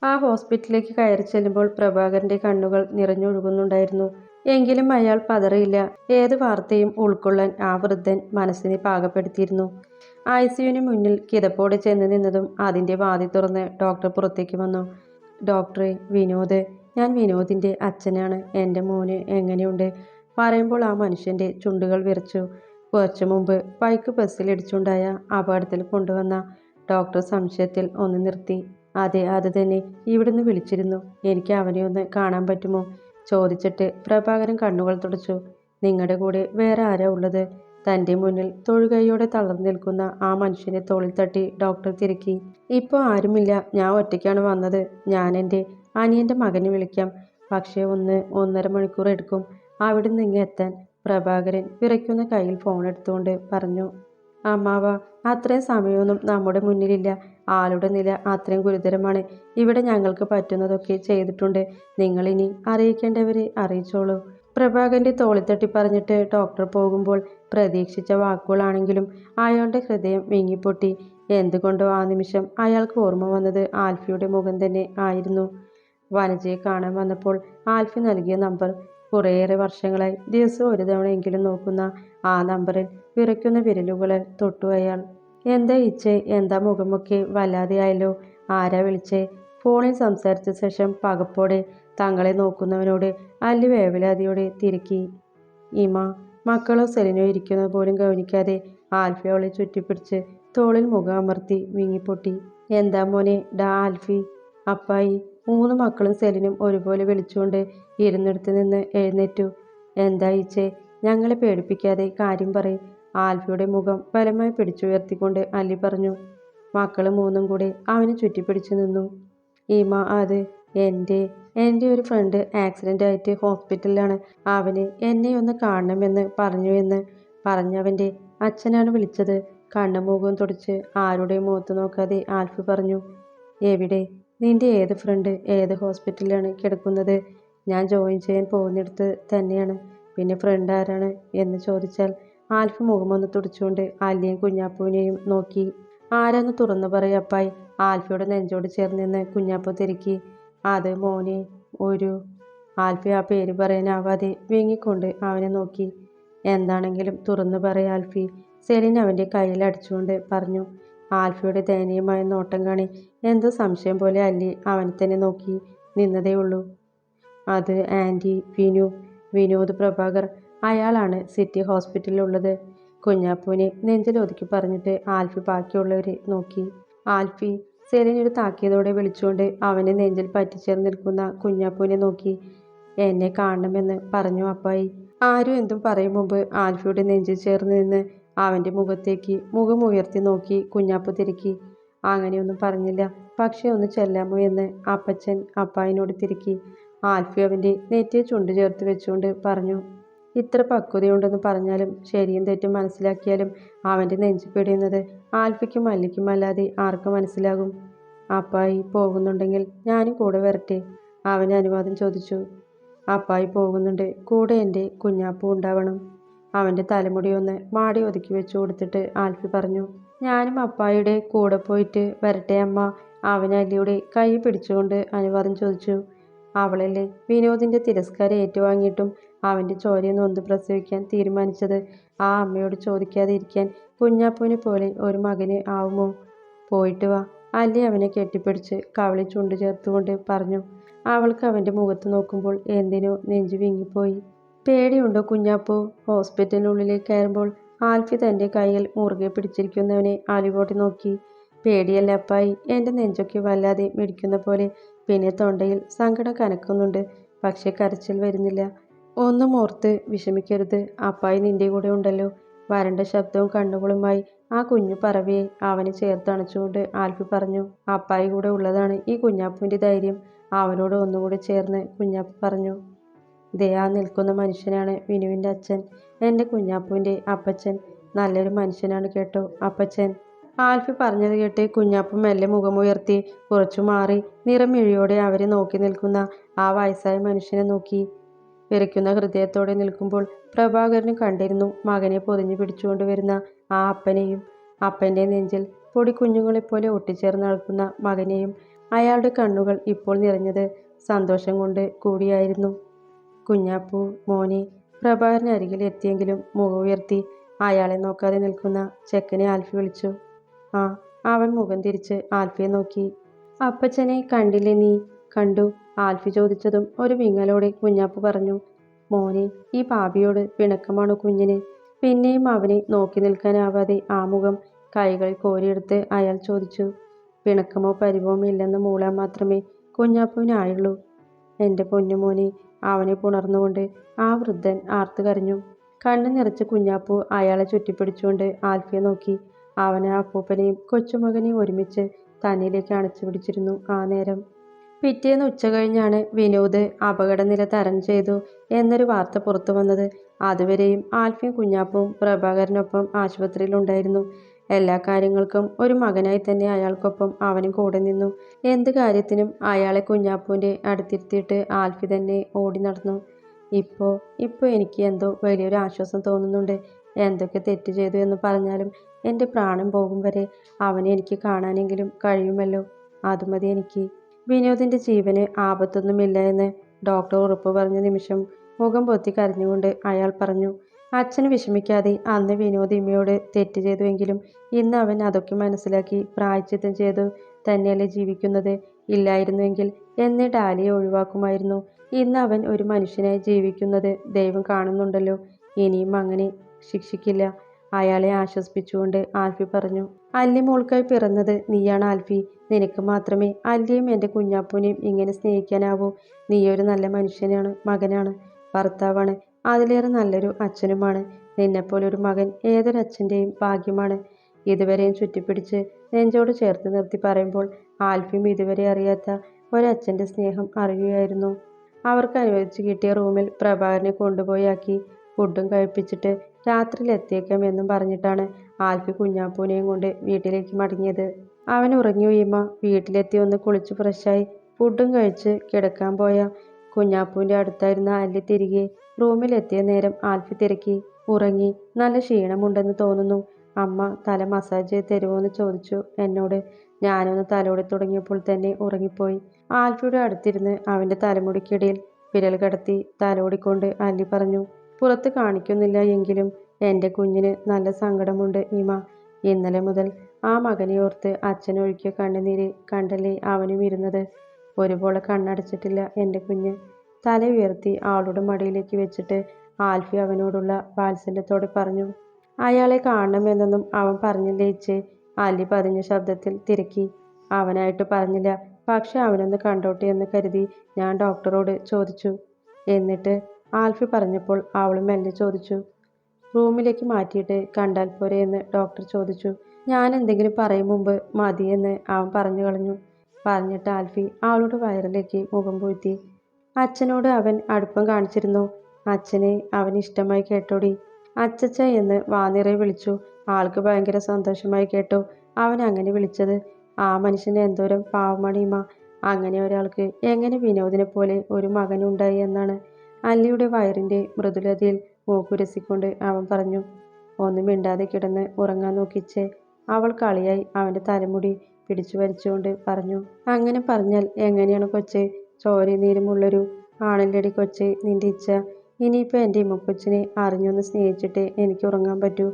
ആ ഹോസ്പിറ്റലിലേക്ക് കയറി ചെല്ലുമ്പോൾ പ്രഭാകരന്റെ കണ്ണുകൾ നിറഞ്ഞൊഴുകുന്നുണ്ടായിരുന്നു. എങ്കിലും അയാൾ പതറിയില്ല. ഏത് വാർത്തയും ഉൾക്കൊള്ളാൻ ആ വൃദ്ധൻ മനസ്സിനെ പാകപ്പെടുത്തിയിരുന്നു. ഐസിയുവിന് മുന്നിൽ കിതപ്പോടെ ചെന്ന് നിന്നതും അതിന്റെ വാതിൽ തുറന്ന് ഡോക്ടർ പുറത്തേക്ക് വന്നു. ഡോക്ടറെ, വിനോദ്. ഞാൻ വിനോദിന്റെ അച്ഛനാണ്. എൻ്റെ മോന് എങ്ങനെയുണ്ട്? പറയുമ്പോൾ ആ മനുഷ്യന്റെ ചുണ്ടുകൾ വിറച്ചു. കുറച്ചു മുമ്പ് ബൈക്ക് ബസ്സിലിടിച്ചുണ്ടായ അപകടത്തിൽ കൊണ്ടുവന്ന. ഡോക്ടർ സംശയത്തിൽ ഒന്ന് നിർത്തി. അതെ, അത് തന്നെ. ഇവിടുന്ന് വിളിച്ചിരുന്നു. എനിക്ക് അവനെ ഒന്ന് കാണാൻ പറ്റുമോ? ചോദിച്ചിട്ട് പ്രഭാകരൻ കണ്ണുകൾ തുടച്ചു. നിങ്ങളുടെ കൂടെ വേറെ ആരാ ഉള്ളത്? തന്റെ മുന്നിൽ തൊഴുകൈയോടെ തളർന്നു നിൽക്കുന്ന ആ മനുഷ്യനെ തോളിൽ തട്ടി ഡോക്ടർ തിരക്കി. ഇപ്പോൾ ആരുമില്ല. ഞാൻ ഒറ്റയ്ക്കാണ് വന്നത്. ഞാൻ എൻ്റെ അനിയൻ്റെ മകനെ വിളിക്കാം. പക്ഷേ 1-1.5 മണിക്കൂർ എടുക്കും അവിടുന്ന് ഇങ്ങ് എത്താൻ. പ്രഭാകരൻ വിറയ്ക്കുന്ന കയ്യിൽ ഫോൺ എടുത്തുകൊണ്ട് പറഞ്ഞു. അമ്മാവ, അത്രയും സമയമൊന്നും നമ്മുടെ മുന്നിലില്ല. ആളുടെ നില അത്രയും ഗുരുതരമാണ്. ഇവിടെ ഞങ്ങൾക്ക് പറ്റുന്നതൊക്കെ ചെയ്തിട്ടുണ്ട്. നിങ്ങളിനി അറിയിക്കേണ്ടവരെ അറിയിച്ചോളൂ. പ്രഭാകരന്റെ തോളിൽ തട്ടി പറഞ്ഞിട്ട് ഡോക്ടർ പോകുമ്പോൾ പ്രതീക്ഷിച്ച വാക്കുകളാണെങ്കിലും അയാളുടെ ഹൃദയം വിങ്ങിപ്പൊട്ടി. എന്തുകൊണ്ടോ ആ നിമിഷം അയാൾക്ക് ഓർമ്മ വന്നത് ആൽഫിയുടെ മുഖം തന്നെ ആയിരുന്നു. വനജയെ കാണാൻ വന്നപ്പോൾ ആൽഫി നൽകിയ നമ്പർ. കുറേയേറെ വർഷങ്ങളായി ദിവസവും ഒരു തവണയെങ്കിലും നോക്കുന്ന ആ നമ്പറിൽ വിറയ്ക്കുന്ന വിരലുകളിൽ തൊട്ടു അയാൾ. എന്താ ഇച്ചേ? എന്താ മുഖമൊക്കെ വല്ലാതെയായല്ലോ? ആരാ വിളിച്ചേ? ഫോണിൽ സംസാരിച്ച ശേഷം പകപ്പോടെ തങ്ങളെ നോക്കുന്നവനോട് അല്ലി വേവലാതിയോടെ തിരക്കി. ഇമ. മക്കളോ സെലിനോ ഇരിക്കുന്നത് പോലും ഗൗനിക്കാതെ ആൽഫി അവളെ ചുറ്റിപ്പിടിച്ച് തോളിൽ മുഖം അമർത്തി വിങ്ങിപ്പൊട്ടി. എന്താ മോനെ? ഡാ ആൽഫി. അപ്പായി. 3 മക്കളും സെലിനും ഒരുപോലെ വിളിച്ചുകൊണ്ട് ഇരുന്നിടത്ത് നിന്ന് എഴുന്നേറ്റു. എന്താ ഈച്ചേ? ഞങ്ങളെ പേടിപ്പിക്കാതെ കാര്യം പറയും. ആൽഫിയുടെ മുഖം ബലമായി പിടിച്ചുയർത്തിക്കൊണ്ട് അല്ലി പറഞ്ഞു. മക്കള് 3 കൂടെ അവനെ ചുറ്റിപ്പിടിച്ചു നിന്നു. ഈമ, അത് എൻ്റെ ഒരു ഫ്രണ്ട് ആക്സിഡന്റ് ആയിട്ട് ഹോസ്പിറ്റലിലാണ്. അവന് എന്നെ ഒന്ന് കാണണമെന്ന് പറഞ്ഞു എന്ന് പറഞ്ഞവൻ്റെ അച്ഛനാണ് വിളിച്ചത്. കണ്ണും മുഖവും തുടച്ച് ആരുടെയും മുഖത്ത് നോക്കാതെ ആൽഫി പറഞ്ഞു. എവിടെ? നിന്റെ ഏത് ഫ്രണ്ട് ഏത് ഹോസ്പിറ്റലിലാണ് കിടക്കുന്നത്? ഞാൻ ജോയിൻ ചെയ്യാൻ പോകുന്നിടത്ത് തന്നെയാണ്. പിന്നെ ഫ്രണ്ട് ആരാണ് എന്ന് ചോദിച്ചാൽ? ആൽഫി മുഖമൊന്ന് തുടച്ചുകൊണ്ട് അല്ലിയും കുഞ്ഞാപ്പുവിനെയും നോക്കി. ആരാന്ന് തുറന്നു പറയും അപ്പായി. ആൽഫിയുടെ നെഞ്ചോട് ചേർന്ന് നിന്ന് കുഞ്ഞാപ്പു തിരക്കി. അത് മോനെ, ഒരു. ആൽഫി ആ പേര് പറയാനാവാതെ വീങ്ങിക്കൊണ്ട് അവനെ നോക്കി. എന്താണെങ്കിലും തുറന്നു പറയ ആൽഫി. സെലിൻ അവൻ്റെ കയ്യിൽ അടിച്ചുകൊണ്ട് പറഞ്ഞു. ആൽഫിയുടെ ദയനീയമായ നോട്ടം കാണി എന്തോ സംശയം പോലെ അല്ലി അവനെ തന്നെ നോക്കി നിന്നതേയുള്ളൂ. അത് ആൻറ്റി വിനോദ് പ്രഭാകർ. അയാളാണ് സിറ്റി ഹോസ്പിറ്റലിലുള്ളത്. കുഞ്ഞാപ്പുവിനെ നെഞ്ചിൽ ഒതുക്കി പറഞ്ഞിട്ട് ആൽഫി ബാക്കിയുള്ളവരെ നോക്കി. ആൽഫി. സെലിൻ ഒരു താക്കിയതോടെ വിളിച്ചുകൊണ്ട് അവനെ നെഞ്ചിൽ പറ്റിച്ചേർന്ന് നിൽക്കുന്ന കുഞ്ഞാപ്പുവിനെ നോക്കി. എന്നെ കാണണമെന്ന് പറഞ്ഞു അപ്പായി. ആരും എന്തും പറയും മുമ്പ് ആൽഫിയുടെ നെഞ്ചിൽ ചേർന്ന് നിന്ന് അവൻ്റെ മുഖത്തേക്ക് മുഖം ഉയർത്തി നോക്കി കുഞ്ഞാപ്പു തിരക്കി. അങ്ങനെയൊന്നും പറഞ്ഞില്ല. പക്ഷേ ഒന്ന് ചെല്ലാമോ എന്ന് അപ്പച്ചൻ അപ്പായിനോട് തിരക്കി. ആൽഫി അവൻ്റെ നെറ്റിയെ ചുണ്ടു ചേർത്ത് വെച്ചുകൊണ്ട് പറഞ്ഞു. ഇത്ര പക്വതയുണ്ടെന്ന് പറഞ്ഞാലും ശരിയും തെറ്റും മനസ്സിലാക്കിയാലും അവൻ്റെ നെഞ്ചു പിടിയുന്നത് ആൽഫിക്കും അല്ലിക്കും അല്ലാതെ ആർക്ക് മനസ്സിലാകും? അപ്പായി പോകുന്നുണ്ടെങ്കിൽ ഞാനും കൂടെ വരട്ടെ? അവന് അനുവാദം ചോദിച്ചു. അപ്പായി പോകുന്നുണ്ട്. കൂടെ എൻ്റെ കുഞ്ഞാപ്പു ഉണ്ടാവണം. അവൻ്റെ തലമുടി ഒന്ന് മാടി ഒതുക്കി വെച്ചു കൊടുത്തിട്ട് ആൽഫി പറഞ്ഞു. ഞാനും അപ്പായിയുടെ കൂടെ പോയിട്ട് വരട്ടെ അമ്മ? അവൻ അല്ലിയുടെ കൈ പിടിച്ചുകൊണ്ട് അനുവാദം ചോദിച്ചു. അവളല്ലേ വിനോദിന്റെ തിരസ്കാരം ഏറ്റുവാങ്ങിയിട്ടും അവൻ്റെ ചോരയെ നൊന്ത് പ്രസവിക്കാൻ തീരുമാനിച്ചത്? ആ അമ്മയോട് ചോദിക്കാതെ ഇരിക്കാൻ കുഞ്ഞാപ്പുവിനെ പോലെ ഒരു മകന് ആവുമോ? പോയിട്ട് വാ. അല്ലി അവനെ കെട്ടിപ്പിടിച്ച് കവളിൽ ചുണ്ടു ചേർത്തുകൊണ്ട് പറഞ്ഞു. അവൾക്ക് അവൻ്റെ മുഖത്ത് നോക്കുമ്പോൾ എന്തിനോ നെഞ്ചു വിങ്ങിപ്പോയി. പേടിയുണ്ടോ കുഞ്ഞാപ്പു? ഹോസ്പിറ്റലിനുള്ളിലേക്ക് കയറുമ്പോൾ ആൽഫി തൻ്റെ കയ്യിൽ മുറുകെ പിടിച്ചിരിക്കുന്നവനെ അലിവോടെ നോക്കി. പേടിയല്ല അപ്പായി. എൻ്റെ നെഞ്ചൊക്കെ വല്ലാതെ മിടിക്കുന്ന പോലെ. പിന്നെ തൊണ്ടയിൽ സങ്കടം കനക്കുന്നുണ്ട്. പക്ഷെ കരച്ചിൽ വരുന്നില്ല. ഒന്നും ഓർത്ത് വിഷമിക്കരുത്. അപ്പായി നിന്റെ കൂടെ ഉണ്ടല്ലോ. വരണ്ട ശബ്ദവും കണ്ണുകളുമായി ആ കുഞ്ഞു പറവയെ അവനെ ചേർത്തണച്ചുകൊണ്ട് ആൽഫി പറഞ്ഞു. അപ്പായി കൂടെ ഉള്ളതാണ് ഈ കുഞ്ഞാപ്പുവിൻ്റെ ധൈര്യം. അവനോട് ഒന്നുകൂടെ ചേർന്ന് കുഞ്ഞാപ്പു പറഞ്ഞു. ദേ ആ നിൽക്കുന്ന മനുഷ്യനാണ് വിനുവിൻ്റെ അച്ഛൻ. എൻ്റെ കുഞ്ഞാപ്പുവിൻ്റെ അപ്പച്ചൻ. നല്ലൊരു മനുഷ്യനാണ് കേട്ടോ അപ്പച്ചൻ. ആൽഫി പറഞ്ഞത് കേട്ട് കുഞ്ഞാപ്പു മെല്ലെ മുഖമുയർത്തി കുറച്ചു മാറി നിറമിഴിയോടെ അവരെ നോക്കി നിൽക്കുന്ന ആ വയസ്സായ മനുഷ്യനെ നോക്കി. വിറയ്ക്കുന്ന ഹൃദയത്തോടെ നിൽക്കുമ്പോൾ പ്രഭാകരന് കണ്ടിരുന്നു മകനെ പൊതിഞ്ഞു പിടിച്ചുകൊണ്ട് വരുന്ന ആ അപ്പനെയും. അപ്പൻ്റെ നെഞ്ചിൽ പൊടിക്കുഞ്ഞുങ്ങളെപ്പോലെ ഒട്ടിച്ചേർന്ന് നടക്കുന്ന മകനെയും. അയാളുടെ കണ്ണുകൾ ഇപ്പോൾ നിറഞ്ഞത് സന്തോഷം കൊണ്ട് കൂടിയായിരുന്നു. കുഞ്ഞാപ്പൂ മോനെ. പ്രഭാകരൻ അരികിൽ എത്തിയെങ്കിലും മുഖമുയർത്തി അയാളെ നോക്കാതെ നിൽക്കുന്ന ചെക്കനെ ആൽഫി വിളിച്ചു. ആ. അവൻ മുഖം തിരിച്ച് ആൽഫിയെ നോക്കി. അപ്പച്ചനെ കണ്ടില്ലേ നീ? കണ്ടു. ആൽഫി ചോദിച്ചതും ഒരു വിങ്ങലോടെ കുഞ്ഞാപ്പു പറഞ്ഞു. മോനെ, ഈ പാപിയോട് പിണക്കമാണോ കുഞ്ഞിന്? പിന്നെയും അവനെ നോക്കി നിൽക്കാനാവാതെ ആ മുഖം കൈകളിൽ കോരിയെടുത്ത് അയാൾ ചോദിച്ചു. പിണക്കമോ പരിഭവമോ ഇല്ലെന്ന് മൂളാൻ മാത്രമേ കുഞ്ഞാപ്പുവിനായുള്ളൂ. എൻ്റെ പൊന്നുമോനെ. അവനെ പുണർന്നുകൊണ്ട് ആ വൃദ്ധൻ ആർത്തു കരഞ്ഞു. കണ്ണു നിറച്ച് കുഞ്ഞാപ്പു അയാളെ ചുറ്റിപ്പിടിച്ചുകൊണ്ട് ആൽഫിയെ നോക്കി. അവൻ ആ അപ്പൂപ്പനെയും കൊച്ചുമകനെയും ഒരുമിച്ച് തന്നിലേക്ക് അണച്ചു പിടിച്ചിരുന്നു ആ നേരം. പിറ്റേന്ന് ഉച്ച കഴിഞ്ഞാണ് വിനോദ് അപകടനില തരണം ചെയ്തു എന്നൊരു വാർത്ത പുറത്തു വന്നത്. അതുവരെയും ആൽഫിയും കുഞ്ഞാപ്പും പ്രഭാകരനൊപ്പം ആശുപത്രിയിലുണ്ടായിരുന്നു. എല്ലാ കാര്യങ്ങൾക്കും ഒരു മകനായി തന്നെ അയാൾക്കൊപ്പം അവനും കൂടെ നിന്നു. എന്ത് കാര്യത്തിനും അയാളെ കുഞ്ഞാപ്പുവിൻ്റെ അടുത്തിരുത്തിയിട്ട് ആൽഫി തന്നെ ഓടി നടന്നു. ഇപ്പോ എനിക്ക് എന്തോ വലിയൊരു ആശ്വാസം തോന്നുന്നുണ്ട്. എന്തൊക്കെ തെറ്റ് ചെയ്തു എന്ന് പറഞ്ഞാലും എൻ്റെ പ്രാണൻ പോകും വരെ അവനെ എനിക്ക് കാണാനെങ്കിലും കഴിയുമല്ലോ. അതുമതി എനിക്ക്. വിനോദിൻ്റെ ജീവന് ആപത്തൊന്നുമില്ല എന്ന് ഡോക്ടർ ഉറപ്പ് പറഞ്ഞ നിമിഷം മുഖം പൊത്തി കരഞ്ഞുകൊണ്ട് അയാൾ പറഞ്ഞു. അച്ഛന് വിഷമിക്കാതെ. അന്ന് വിനോദ് ഇമ്മയോട് തെറ്റ് ചെയ്തുവെങ്കിലും ഇന്ന് അവൻ അതൊക്കെ മനസ്സിലാക്കി പ്രായശ്ചിത്തം ചെയ്തു തന്നെയല്ലേ ജീവിക്കുന്നത്. ഇല്ലായിരുന്നുവെങ്കിൽ എന്നേ ഡാലിയെ ഒഴിവാക്കുമായിരുന്നു. ഇന്ന് അവൻ ഒരു മനുഷ്യനായി ജീവിക്കുന്നത് ദൈവം കാണുന്നുണ്ടല്ലോ. ഇനിയും അങ്ങനെ ശിക്ഷിക്കില്ല. അയാളെ ആശ്വസിപ്പിച്ചുകൊണ്ട് ആൽഫി പറഞ്ഞു. അല്ലി മോൾക്കായി പിറന്നത് നീയാണ് ആൽഫി. നിനക്ക് മാത്രമേ അല്ലിയും എൻ്റെ കുഞ്ഞാപ്പൂനെയും ഇങ്ങനെ സ്നേഹിക്കാനാവൂ. നീയൊരു നല്ല മനുഷ്യനാണ്, മകനാണ്, ഭർത്താവാണ്, അതിലേറെ നല്ലൊരു അച്ഛനുമാണ്. നിന്നെപ്പോലൊരു മകൻ ഏതൊരച്ഛൻ്റെയും ഭാഗ്യമാണ്. ഇതുവരെയും ചുറ്റിപ്പിടിച്ച് നെഞ്ചോട് ചേർത്ത് നിർത്തി പറയുമ്പോൾ ആൽഫിയും ഇതുവരെ അറിയാത്ത ഒരച്ഛൻ്റെ സ്നേഹം അറിയുകയായിരുന്നു. അവർക്ക് അനുവദിച്ചു കിട്ടിയ റൂമിൽ പ്രഭാകരനെ കൊണ്ടുപോയി ആക്കി ഫുഡും കഴിപ്പിച്ചിട്ട് രാത്രിയിൽ എത്തിയേക്കാം എന്നും പറഞ്ഞിട്ടാണ് ആൽഫി കുഞ്ഞാപ്പൂനെയും കൊണ്ട് വീട്ടിലേക്ക് മടങ്ങിയത്. അവൻ ഉറങ്ങി ഉയർമ വീട്ടിലെത്തി ഒന്ന് കുളിച്ച് ഫ്രഷായി ഫുഡും കഴിച്ച് കിടക്കാൻ പോയ കുഞ്ഞാപ്പൂവിൻ്റെ അടുത്തായിരുന്ന അല്ലി തിരികെ റൂമിലെത്തിയ നേരം ആൽഫി തിരക്കി. ഉറങ്ങി. നല്ല ക്ഷീണമുണ്ടെന്ന് തോന്നുന്നു. അമ്മ തല മസാജ് ചെയ്ത് തരുമോയെന്ന് ചോദിച്ചു എന്നോട്. ഞാനൊന്ന് തലോടി തുടങ്ങിയപ്പോൾ തന്നെ ഉറങ്ങിപ്പോയി. ആൽഫിയുടെ അടുത്തിരുന്ന് അവൻ്റെ തലമുടിക്കിടയിൽ വിരൽ കടത്തി തലോടിക്കൊണ്ട് അല്ലി പറഞ്ഞു. പുറത്ത് കാണിക്കുന്നില്ല എങ്കിലും എൻ്റെ കുഞ്ഞിന് നല്ല സങ്കടമുണ്ട് ഇമ. ഇന്നലെ മുതൽ ആ മകനെ ഓർത്ത് അച്ഛനൊഴുക്കിയ കണ്ണുനീര് കണ്ടല്ലേ അവനും ഇരുന്നത്. ഒരുപോലെ കണ്ണടച്ചിട്ടില്ല എൻ്റെ കുഞ്ഞ്. തല ഉയർത്തി അവളുടെ മടിയിലേക്ക് വെച്ചിട്ട് ആൽഫി അവനോടുള്ള വാത്സല്യത്തോടെ പറഞ്ഞു. അയാളെ കാണണമെന്നൊന്നും അവൻ പറഞ്ഞില്ലേ ഇച്ചേ? അല്ലി പതിഞ്ഞ ശബ്ദത്തിൽ തിരക്കി. അവനായിട്ട് പറഞ്ഞില്ല. പക്ഷെ അവനൊന്ന് കണ്ടോട്ടെ എന്ന് കരുതി ഞാൻ ഡോക്ടറോട് ചോദിച്ചു. എന്നിട്ട് ആൽഫി പറഞ്ഞപ്പോൾ അവൾ മെല്ലെ ചോദിച്ചു. റൂമിലേക്ക് മാറ്റിയിട്ട് കണ്ടാൽ പോരെ എന്ന് ഡോക്ടർ ചോദിച്ചു. ഞാൻ എന്തെങ്കിലും പറയും മുമ്പ് മതിയെന്ന് അവൻ പറഞ്ഞു കളഞ്ഞു. പറഞ്ഞിട്ട് ആൽഫി അവളുടെ വയറിലേക്ക് മുഖം പൂഴ്ത്തി. അച്ഛനോട് അവൻ അടുപ്പം കാണിച്ചിരുന്നു. അച്ഛനെ അവൻ ഇഷ്ടമായി കേട്ടോടി. അച്ചച്ച എന്ന് വാനിറയെ വിളിച്ചു. ആൾക്ക് ഭയങ്കര സന്തോഷമായി കേട്ടോ അവൻ അങ്ങനെ വിളിച്ചത്. ആ മനുഷ്യൻ എന്തോരം പാവമണിയുമ. അങ്ങനെ ഒരാൾക്ക് എങ്ങനെ വിനോദിനെ പോലെ ഒരു മകനുണ്ടായി എന്നാണ്. അല്ലിയുടെ വയറിൻ്റെ മൃദുലതയിൽ മൂക്കുരസിക്കൊണ്ട് അവൻ പറഞ്ഞു. ഒന്നും മിണ്ടാതെ കിടന്ന് ഉറങ്ങാൻ നോക്കിച്ചേ. അവൾ കളിയായി അവൻ്റെ തലമുടി പിടിച്ചു വലിച്ചുകൊണ്ട് പറഞ്ഞു. അങ്ങനെ പറഞ്ഞാൽ എങ്ങനെയാണ് കൊച്ചേ? ചോരയും നീരുമുള്ളൊരു ആണല്ലടി കൊച്ചേ നിന്റെ ഇച്ഛ. ഇനിയിപ്പോൾ എൻ്റെ ഇമ്മക്കൊച്ചിനെ അറിഞ്ഞൊന്ന് സ്നേഹിച്ചിട്ടേ എനിക്ക് ഉറങ്ങാൻ പറ്റൂ.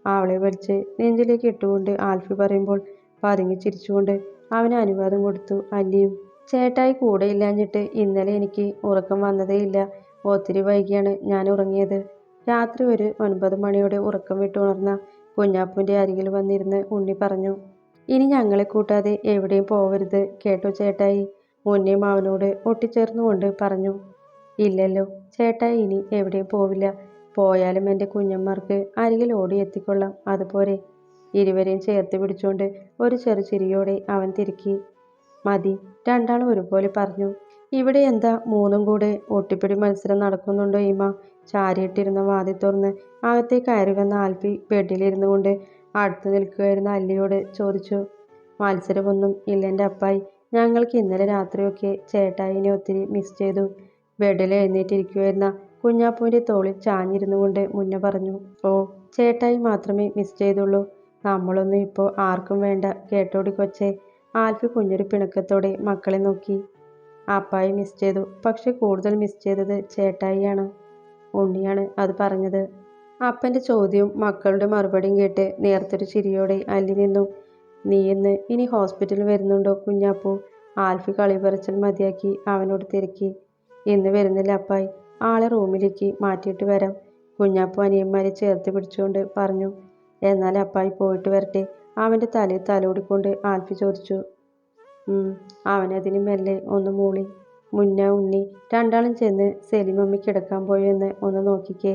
അവളെ വലിച്ച് നെഞ്ചിലേക്ക് ഇട്ടുകൊണ്ട് ആൽഫി പറയുമ്പോൾ പതുങ്ങി ചിരിച്ചുകൊണ്ട് അവന് അനുവാദം കൊടുത്തു അല്ലിയും. ചേട്ടായി കൂടെ ഇല്ലാഞ്ഞിട്ട് ഇന്നലെ എനിക്ക് ഉറക്കം വന്നതേയില്ല. ഒത്തിരി വൈകിയാണ് ഞാൻ ഉറങ്ങിയത്. രാത്രി ഒരു 9 മണിയോടെ ഉറക്കം വിട്ടുണർന്ന കുഞ്ഞാപ്പൂൻ്റെ അരികിൽ വന്നിരുന്ന് ഉണ്ണി പറഞ്ഞു. ഇനി ഞങ്ങളെ കൂട്ടാതെ എവിടെയും പോവരുത് കേട്ടോ ചേട്ടായി. മുന്നേം അവനോട് ഒട്ടിച്ചേർന്നുകൊണ്ട് പറഞ്ഞു. ഇല്ലല്ലോ ചേട്ടായി, ഇനി എവിടെയും പോവില്ല. പോയാലും എൻ്റെ കുഞ്ഞന്മാർക്ക് അരികിൽ ഓടി എത്തിക്കൊള്ളാം. അതുപോലെ. ഇരുവരെയും ചേർത്ത് പിടിച്ചുകൊണ്ട് ഒരു ചെറു ചിരിയോടെ അവൻ തിരക്കി. മതി, രണ്ടാളും ഒരുപോലെ പറഞ്ഞു. ഇവിടെ എന്താ മൂന്നും കൂടെ ഒട്ടിപ്പിടി മത്സരം നടക്കുന്നുണ്ടോ ഇമ? ചാരിയിട്ടിരുന്ന വാതിൽ തുറന്ന് അകത്തേക്ക് കയറി വന്ന ആൽഫി ബെഡിലിരുന്നു കൊണ്ട് അടുത്ത് നിൽക്കുകയായിരുന്ന അല്ലിയോട് ചോദിച്ചു. മത്സരമൊന്നും ഇല്ലെൻ്റെ അപ്പായി. ഞങ്ങൾക്ക് ഇന്നലെ രാത്രിയൊക്കെ ചേട്ടായിനെ ഒത്തിരി മിസ് ചെയ്തു. ബെഡിൽ എഴുന്നേറ്റിരിക്കുകയായിരുന്ന കുഞ്ഞാപ്പൂവിൻ്റെ തോളിൽ ചാഞ്ഞിരുന്നു കൊണ്ട് മുന്നേ പറഞ്ഞു. ഓ, ചേട്ടായി മാത്രമേ മിസ് ചെയ്തുള്ളൂ. നമ്മളൊന്നും ഇപ്പോൾ ആർക്കും വേണ്ട കേട്ടോടി കൊച്ചേ. ആൽഫി കുഞ്ഞൊരു പിണക്കത്തോടെ മക്കളെ നോക്കി. അപ്പായെ മിസ് ചെയ്തു. പക്ഷെ കൂടുതൽ മിസ് ചെയ്തത് ചേട്ടായിയാണ്. ഉണ്ണിയാണ് അത് പറഞ്ഞത്. അപ്പൻ്റെ ചോദ്യവും മക്കളുടെ മറുപടിയും കേട്ട് നേർത്തൊരു ചിരിയോടെ അല്ലി നിന്നു. നീ ഇനി ഹോസ്പിറ്റലിൽ വരുന്നുണ്ടോ കുഞ്ഞാപ്പു? ആൽഫി കളിപറിച്ചൽ മതിയാക്കി അവനോട് തിരക്കി. ഇന്ന് വരുന്നില്ല അപ്പായി. ആളെ റൂമിലേക്ക് മാറ്റിയിട്ട് വരാം. കുഞ്ഞാപ്പു അനിയന്മാരെ ചേർത്ത് പിടിച്ചുകൊണ്ട് പറഞ്ഞു. എന്നാൽ അപ്പായി പോയിട്ട് വരട്ടെ. അവൻ്റെ തലയിൽ തലോടിക്കൊണ്ട് ആൽഫി ചോദിച്ചു. അവനതിന് മെല്ലെ ഒന്ന് മൂളി. മുന്ന ഉണ്ണി രണ്ടാളും ചെന്ന് സെലിമമ്മി കിടക്കാൻ പോയോ എന്ന് ഒന്ന് നോക്കിക്കേ.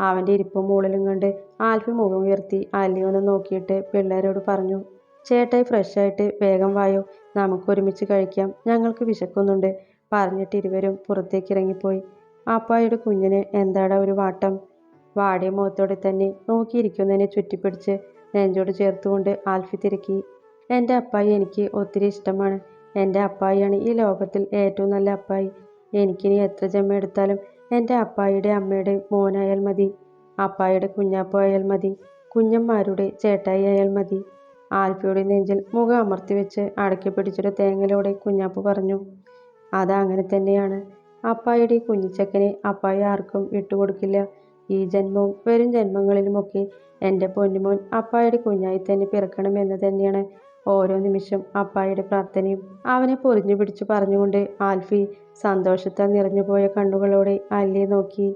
അവൻ്റെ ഇരിപ്പും മൂളലും കണ്ട് ആൽഫി മുഖം ഉയർത്തി അല്ലി ഒന്ന് നോക്കിയിട്ട് പിള്ളേരോട് പറഞ്ഞു. ചേട്ടായി ഫ്രഷായിട്ട് വേഗം വായോ, നമുക്ക് ഒരുമിച്ച് കഴിക്കാം, ഞങ്ങൾക്ക് വിശക്കുന്നുണ്ട്. പറഞ്ഞിട്ട് ഇരുവരും പുറത്തേക്ക് ഇറങ്ങിപ്പോയി. അപ്പായുടെ കുഞ്ഞിന് എന്താടാ ഒരു വാട്ടം? വാടിയ മുഖത്തോടെ തന്നെ നോക്കിയിരിക്കുന്നതിനെ ചുറ്റിപ്പിടിച്ച് നെഞ്ചോട് ചേർത്തുകൊണ്ട് ആൽഫി തിരക്കി. എൻ്റെ അപ്പായി എനിക്ക് ഒത്തിരി ഇഷ്ടമാണ്. എൻ്റെ അപ്പായിയാണ് ഈ ലോകത്തിൽ ഏറ്റവും നല്ല അപ്പായി. എനിക്കിനി എത്ര ജന്മം എടുത്താലും എൻ്റെ അപ്പായിയുടെ അമ്മയുടെ മോനായാൽ മതി. അപ്പായിയുടെ കുഞ്ഞാപ്പു ആയാൽ മതി. കുഞ്ഞന്മാരുടെ ചേട്ടായി ആയാൽ മതി. ആൽഫിയുടെ നെഞ്ചിൽ മുഖം അമർത്തി വെച്ച് അടക്കി പിടിച്ചൊരു തേങ്ങലോടെ കുഞ്ഞാപ്പു പറഞ്ഞു. അതാ അങ്ങനെ തന്നെയാണ്. അപ്പായിയുടെ ഈ കുഞ്ഞിച്ചക്കനെ അപ്പായി ആർക്കും വിട്ടുകൊടുക്കില്ല. ഈ ജന്മവും വരും ജന്മങ്ങളിലുമൊക്കെ എൻ്റെ പൊന്നുമോൻ അപ്പായിയുടെ കുഞ്ഞായി തന്നെ പിറക്കണമെന്ന് തന്നെയാണ് ഓരോ നിമിഷം അപ്പായിയുടെ പ്രാർത്ഥനയും. അവനെ പൊറിഞ്ഞു പിടിച്ചു പറഞ്ഞുകൊണ്ട് ആൽഫി സന്തോഷത്താൽ നിറഞ്ഞുപോയ കണ്ണുകളോടെ അല്ലിയെ നോക്കി.